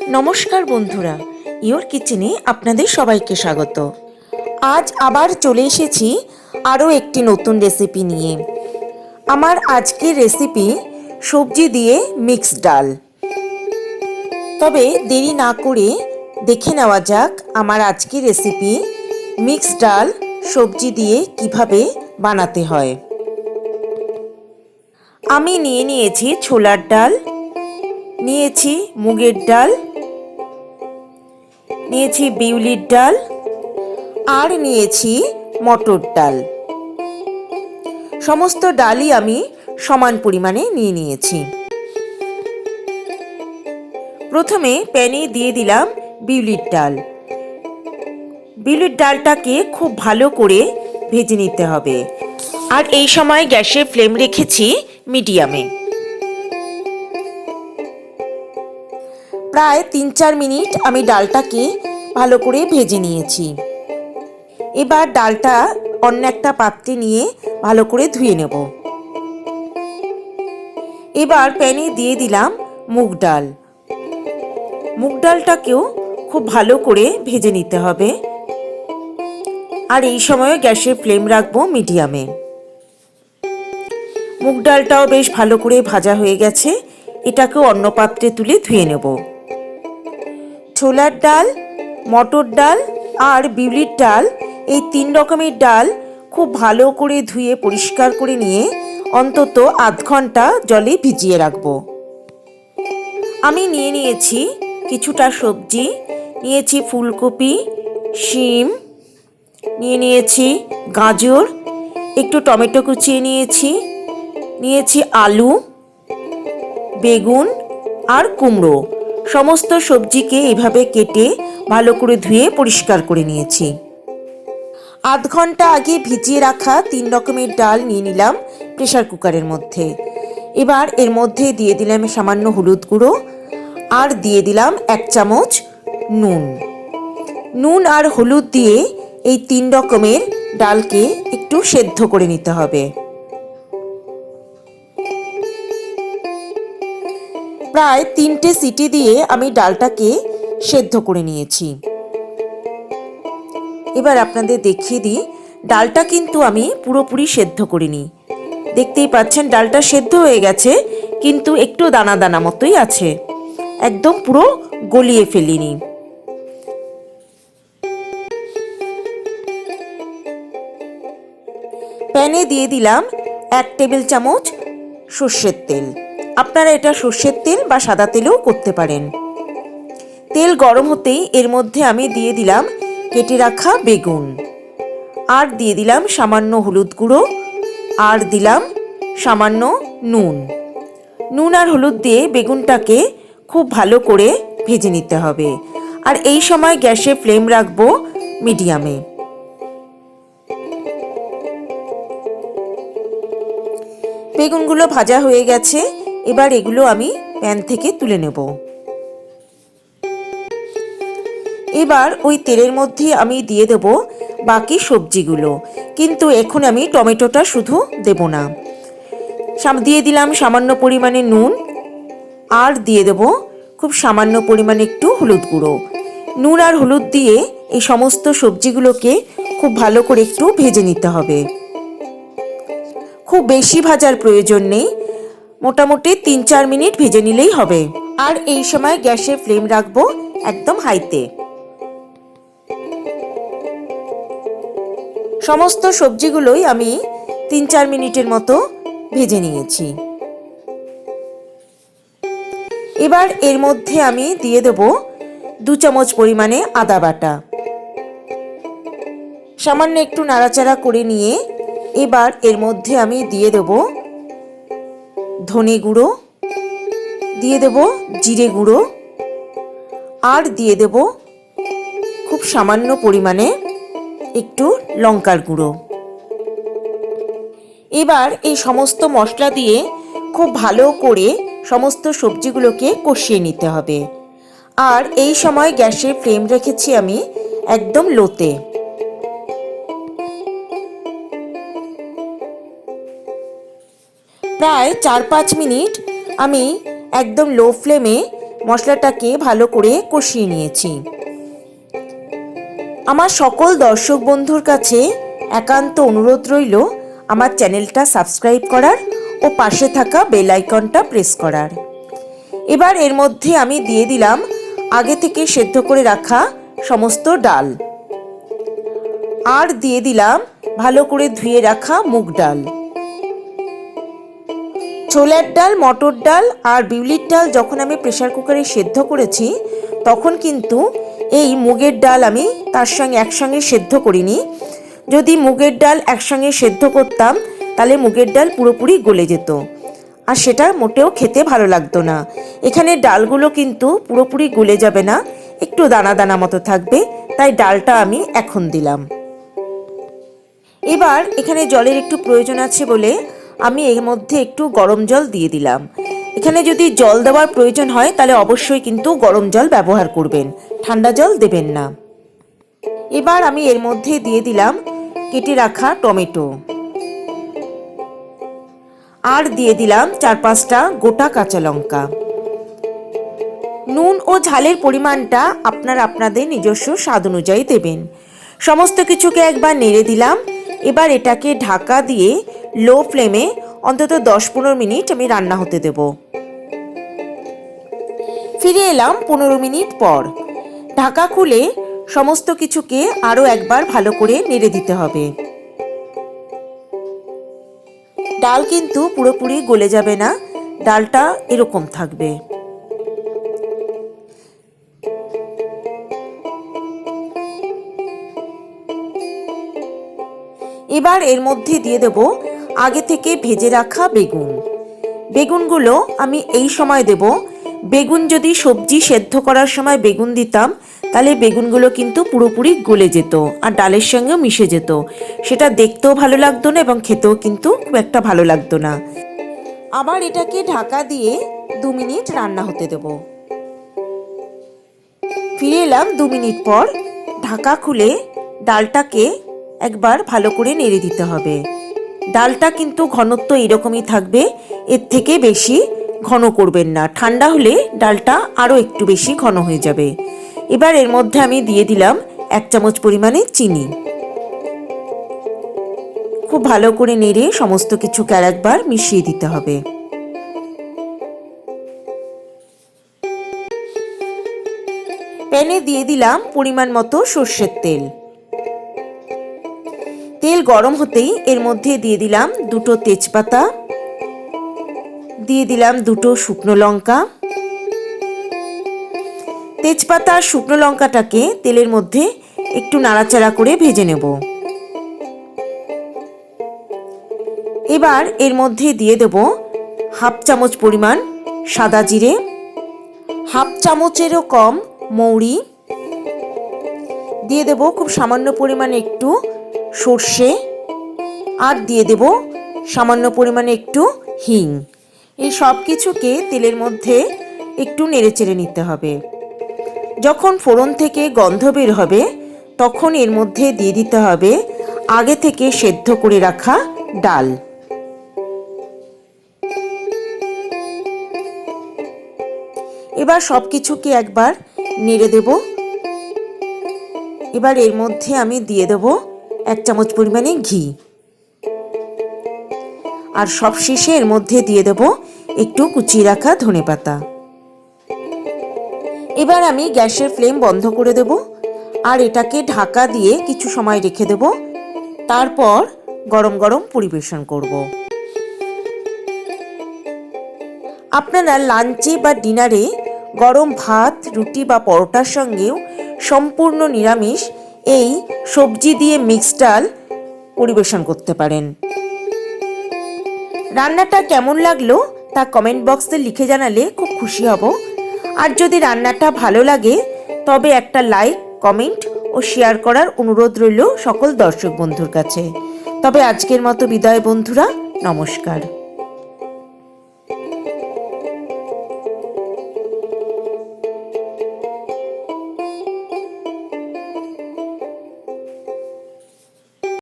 নমস্কার বন্ধুরা, ইওর কিচেনে আপনাদের সবাইকে স্বাগত। আজ আবার চলে এসেছি আরও একটি নতুন রেসিপি নিয়ে। আমার আজকের রেসিপি সবজি দিয়ে মিক্সড ডাল। তবে দেরি না করে দেখে নেওয়া যাক আমার আজকের রেসিপি মিক্সড ডাল সবজি দিয়ে কিভাবে বানাতে হয়। আমি নিয়েছি ছোলার ডাল, নিয়েছি মুগের ডাল, নিয়েছি বিউলির ডাল আর নিয়েছি মটর ডাল। সমস্ত ডালই আমি সমান পরিমাণে নিয়েছি। প্রথমে প্যানে দিয়ে দিলাম বিউলির ডাল। বিউলির ডালটাকে খুব ভালো করে ভেজে নিতে হবে, আর এই সময় গ্যাসের ফ্লেম রেখেছি মিডিয়ামে। প্রায় ৩-৪ মিনিট আমি ডালটাকে ভালো করে ভেজে নিয়েছি। এবার ডালটা অন্য একটা পাত্রে নিয়ে ভালো করে ধুয়ে নেব। এবার প্যানে দিয়ে দিলাম মুগ ডাল। মুগ ডালটাকেও খুব ভালো করে ভেজে নিতে হবে, আর এই সময় গ্যাসের ফ্লেম রাখবো মিডিয়ামে। মুগ ডালটাও বেশ ভালো করে ভাজা হয়ে গেছে, এটাকেও অন্য পাত্রে তুলে ধুয়ে নেব। ছোলার ডাল, মটর ডাল আর বিউলির ডাল, এই ৩ রকমের ডাল খুব ভালো করে ধুয়ে পরিষ্কার করে নিয়ে অন্তত আধ ঘন্টা জলে ভিজিয়ে রাখব। আমি নিয়েছি কিছুটা সবজি, নিয়েছি ফুলকপি, শিম, নিয়েছি গাজর, একটু টমেটো কুচিয়ে নিয়েছি আলু, বেগুন আর কুমড়ো। সমস্ত সবজিকে এভাবে কেটে ভালো করে ধুয়ে পরিষ্কার করে নিয়েছি। আধ ঘন্টা আগে ভিজিয়ে রাখা ৩ রকমের ডাল নিয়ে নিলাম প্রেসার কুকারের মধ্যে। এবার এর মধ্যে দিয়ে দিলাম সামান্য হলুদ গুঁড়ো আর দিয়ে দিলাম ১ চামচ নুন আর হলুদ দিয়ে এই ৩ রকমের ডালকে একটু সেদ্ধ করে নিতে হবে। প্রায় ৩টে সিটি দিয়ে আমি ডালটাকে সেদ্ধ করে নিয়েছি। এবার আপনাদের দেখিয়ে দিই, ডালটা কিন্তু আমি পুরোপুরি সেদ্ধ করিনি। দেখতেই পাচ্ছেন ডালটা সেদ্ধ হয়ে গেছে, কিন্তু একটু দানা দানা মতোই আছে, একদম পুরো গলিয়ে ফেলিনি। প্যানে দিয়ে দিলাম ১ টেবিল চামচ সর্ষের তেল। আপনারা এটা সর্ষের তেল বা সাদা তেলেও করতে পারেন। তেল গরম হতেই এর মধ্যে আমি দিয়ে দিলাম কেটে রাখা বেগুন, আর দিয়ে দিলাম সামান্য হলুদ গুঁড়ো, আর দিলাম সামান্য নুন আর হলুদ দিয়ে বেগুনটাকে খুব ভালো করে ভেজে নিতে হবে, আর এই সময় গ্যাসে ফ্লেম রাখবো মিডিয়ামে। বেগুনগুলো ভাজা হয়ে গেছে, এবার এগুলো আমি প্যান থেকে তুলে নেব। এবার ওই তেলের মধ্যে আমি দিয়ে দেব বাকি সবজিগুলো, কিন্তু এখন আমি টমেটোটা শুধু দেব না। দিয়ে দিলাম সামান্য পরিমাণে নুন, আর দিয়ে দেব খুব সামান্য পরিমাণে একটু হলুদ গুঁড়ো। নুন আর হলুদ দিয়ে এই সমস্ত সবজিগুলোকে খুব ভালো করে একটু ভেজে নিতে হবে। খুব বেশি ভাজার প্রয়োজন নেই, মোটামুটি ৩-৪ মিনিট ভেজে নিলেই হবে। আর এই সময় গ্যাসের ফ্লেম রাখবো একদম হাইতে। সমস্ত সবজিগুলোই আমি ৩-৪ মিনিটের মতো ভেজে নিয়েছি। এবার এর মধ্যে আমি দিয়ে দেব ২ চামচ পরিমাণে আদা বাটা। সামান্য একটু নাড়াচাড়া করে নিয়ে এবার এর মধ্যে আমি দিয়ে দেব ধনে গুঁড়ো, দিয়ে দেব জিরে গুঁড়ো, আর দিয়ে দেব খুব সামান্য পরিমাণে একটু লঙ্কার গুঁড়ো। এবার এই সমস্ত মশলা দিয়ে খুব ভালো করে সমস্ত সবজিগুলোকে কষিয়ে নিতে হবে, আর এই সময় গ্যাসের ফ্লেম রেখেছি আমি একদম লোতে। প্রায় ৪-৫ মিনিট আমি একদম লো ফ্লেমে মশলাটাকে ভালো করে কষিয়ে নিয়েছি। আমার সকল দর্শক বন্ধুর কাছে একান্ত অনুরোধ রইল আমার চ্যানেলটা সাবস্ক্রাইব করার ও পাশে থাকা বেল আইকনটা প্রেস করার। এবার এর মধ্যে আমি দিয়ে দিলাম আগে থেকে সেদ্ধ করে রাখা সমস্ত ডাল, আর দিয়ে দিলাম ভালো করে ধুয়ে রাখা মুগ ডাল। ছোলার ডাল, মটর ডাল আর বিউলির ডাল যখন আমি প্রেসার কুকারে সেদ্ধ করেছি তখন কিন্তু এই মুগের ডাল আমি তার সঙ্গে একসঙ্গে সেদ্ধ করিনি। যদি মুগের ডাল একসঙ্গে সেদ্ধ করতাম তাহলে মুগের ডাল পুরোপুরি গলে যেত, আর সেটা মোটেও খেতে ভালো লাগতো না। এখানে ডালগুলো কিন্তু পুরোপুরি গলে যাবে না, একটু দানা দানা মতো থাকবে, তাই ডালটা আমি এখন দিলাম। এবার এখানে জলের একটু প্রয়োজন আছে বলে আমি এর মধ্যে একটু গরম জল দিয়ে দিলাম। এখানে যদি জল দেওয়ার প্রয়োজন হয় তাহলে অবশ্যই কিন্তু গরম জল ব্যবহার করবেন, ঠান্ডা জল দেবেন না। এবার আমি এর মধ্যে দিয়ে দিলাম কেটে রাখা টমেটো, আর দিয়ে দিলাম 4-5টা গোটা কাঁচা লঙ্কা। নুন ও ঝালের পরিমাণটা আপনাদের নিজস্ব স্বাদ অনুযায়ী দেবেন। সমস্ত কিছুকে একবার নেড়ে দিলাম। এবার এটাকে ঢাকা দিয়ে লো ফ্লেমে অন্তত 10-15 মিনিট আমি রান্না হতে দেব। ফিরে এলাম 15 মিনিট পর। ঢাকা খুলে সমস্ত কিছুকে আরও একবার ভালো করে নেড়ে দিতে হবে। ডাল কিন্তু পুরোপুরি গলে যাবে না, ডালটা এরকম থাকবে। এবার এর মধ্যে দিয়ে দেব আগে থেকে ভেজে রাখা বেগুন। বেগুনগুলো আমি এই সময় দেব। বেগুন যদি সবজি সেদ্ধ করার সময় বেগুন দিতাম তাহলে বেগুনগুলো কিন্তু পুরোপুরি গলে যেত আর ডালের সঙ্গেও মিশে যেত, সেটা দেখতেও ভালো লাগতো না এবং খেতেও কিন্তু খুব একটা ভালো লাগতো না। আবার এটাকে ঢাকা দিয়ে 2 মিনিট রান্না হতে দেব। ফিরে এলাম 2 মিনিট পর। ঢাকা খুলে ডালটাকে একবার ভালো করে নেড়ে দিতে হবে। ডালটা কিন্তু ঘনত্ব এরকমই থাকবে, এর থেকে বেশি ঘন করবেন না, ঠান্ডা হলে ডালটা আরও একটু বেশি ঘন হয়ে যাবে। এবার এর মধ্যে আমি দিয়ে দিলাম 1 চামচ পরিমাণে চিনি। খুব ভালো করে নেড়ে সমস্ত কিছুকে আরেকবার মিশিয়ে দিতে হবে। প্যানে দিয়ে দিলাম পরিমাণ মতো সর্ষের তেল। তেল গরম হতেই এর মধ্যে দিয়ে দিলাম 2টো তেজপাতা, দিয়ে দিলাম 2টো শুকনো লঙ্কা। তেজপাতা আর শুকনো লঙ্কাটাকে তেলের মধ্যে একটু নাড়াচাড়া করে ভেজে নেব। এবার এর মধ্যে দিয়ে দেব 1/2 চামচ পরিমাণ সাদা জিরে, 1/2 চামচেরও কম মৌরি, দিয়ে দেব খুব সামান্য পরিমাণে একটু সর্ষে, আর দিয়ে দেব সামান্য পরিমাণে একটু হিং। এই সব কিছুকে তেলের মধ্যে একটু নেড়েচেড়ে নিতে হবে। যখন ফোড়ন থেকে গন্ধ বের হবে তখন এর মধ্যে দিয়ে দিতে হবে আগে থেকে সেদ্ধ করে রাখা ডাল। এবার সব কিছুকে একবার নেড়ে দেব। এবার এর মধ্যে আমি দিয়ে দেব 1 চামচ পরিমাণে ঘি, আর সবশেষে এর মধ্যে দিয়ে দেব একটু কুচিয়ে রাখা ধনেপাতা। এবার আমি গ্যাসের ফ্লেম বন্ধ করে দেব আর এটাকে ঢাকা দিয়ে কিছু সময় রেখে দেব। তারপর গরম গরম পরিবেশন করব। আপনারা লাঞ্চে বা ডিনারে গরম ভাত, রুটি বা পরোটার সঙ্গেও সম্পূর্ণ নিরামিষ এই সবজি দিয়ে মিক্সড ডাল পরিবেশন করতে পারেন। রান্নাটা কেমন লাগলো তা কমেন্ট বক্সে লিখে জানালে খুব খুশি হব। আর যদি রান্নাটা ভালো লাগে তবে একটা লাইক, কমেন্ট ও শেয়ার করার অনুরোধ রইল সকল দর্শক বন্ধুর কাছে। তবে আজকের মতো বিদায় বন্ধুরা, নমস্কার।